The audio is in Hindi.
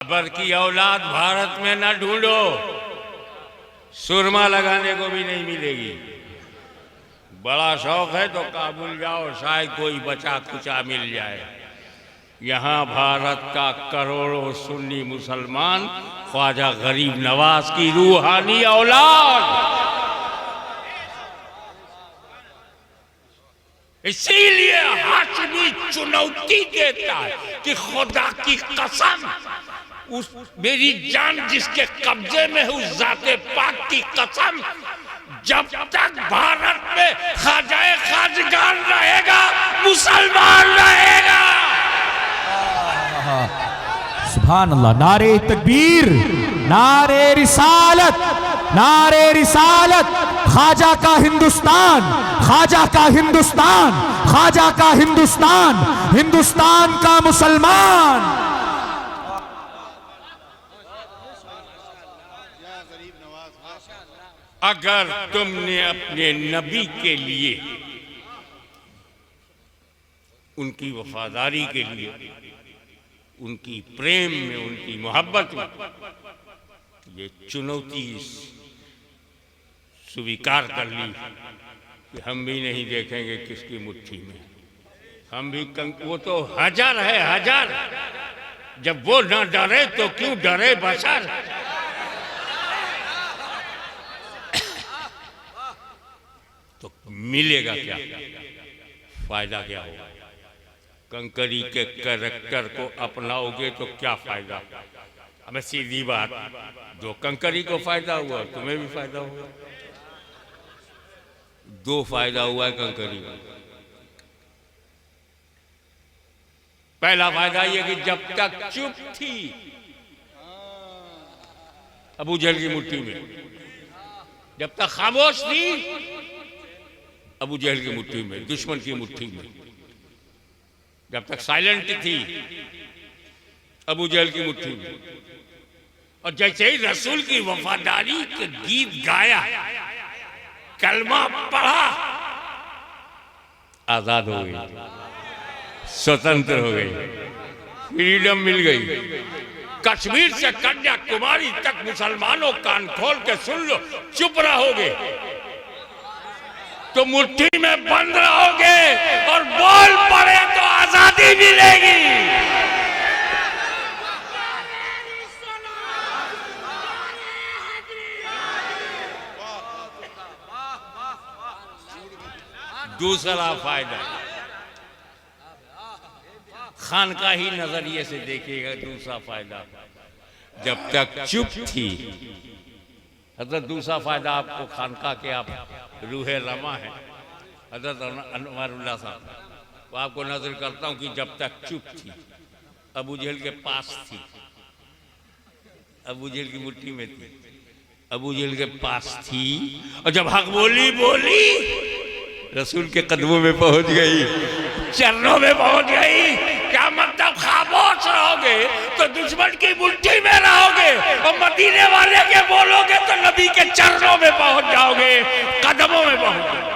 बाबर की औलाद भारत में न ढूंढो, सुरमा लगाने को भी नहीं मिलेगी। बड़ा शौक है तो काबुल जाओ, शायद कोई बचा खुचा मिल जाए। यहाँ भारत का करोड़ों सुन्नी मुसलमान ख्वाजा गरीब नवाज की रूहानी औलाद। इसीलिए हाशमी चुनौती देता है कि खुदा की कसम, उस मेरी जान जिसके कब्जे में है, उस जाते पाक की कसम, जब तक भारत में ख्वाजाए खाजगान रहेगा, मुसलमान रहेगा। सुभान अल्लाह। नारे तकबीर, नारे रिसालत, नारे रिसालत। ख्वाजा का हिंदुस्तान, ख्वाजा का हिंदुस्तान, ख्वाजा का हिंदुस्तान, हिंदुस्तान का मुसलमान। अगर तुमने अपने नबी के लिए, उनकी वफादारी के लिए, उनकी प्रेम में, उनकी मोहब्बत में ये चुनौती स्वीकार कर ली कि हम भी नहीं देखेंगे किसकी मुट्ठी में, हम भी वो तो हजार है, हजार। जब वो ना डरे तो क्यों डरे बशर। तो मिलेगा क्या, फायदा क्या होगा? कंकरी के कैरेक्टर को अपनाओगे तो क्या फायदा? हमें सीधी बात, जो कंकरी को फायदा हुआ तुम्हें भी फायदा हुआ। दो फायदा हुआ है कंकरी को। पहला फायदा यह कि जब तक चुप थी अबू जहल की मुट्ठी में, जब तक खामोश थी अबू जहल की मुट्ठी में, दुश्मन की मुट्ठी में, जब तक साइलेंट थी अबू जहल की मुट्ठी में, और जैसे ही रसूल की वफादारी के गीत गाया, कलमा पढ़ा, आजाद हो गई, स्वतंत्र हो गई, फ्रीडम मिल गई। कश्मीर से कन्याकुमारी तक मुसलमानों कान खोल के सुन लो, चुप रहोगे तो मुट्ठी में बंद रहोगे, और बोल पड़े तो आजादी मिलेगी। दूसरा फायदा खानकाही नजरिए से देखिएगा। दूसरा फायदा, जब तक चुप थी, हजरत दूसरा फायदा आपको खानका के, आप रूहे रमा है हजरत अनवरुल्लाह साहब, वो आपको नजर करता हूं कि जब तक चुप थी, अबू जहल के पास थी, अबू जहल की मुट्ठी में थी, अबू जहल के पास थी, और जब हक बोली रसूल के कदमों में पहुंच गई, चरणों में पहुंच गई। क्या मतलब? खामोश रहोगे तो दुश्मन की मुट्ठी में रहोगे, और मदीने वाले के बोलोगे तो नबी के चरणों में पहुंच जाओगे, कदमों में पहुंच जाओगे।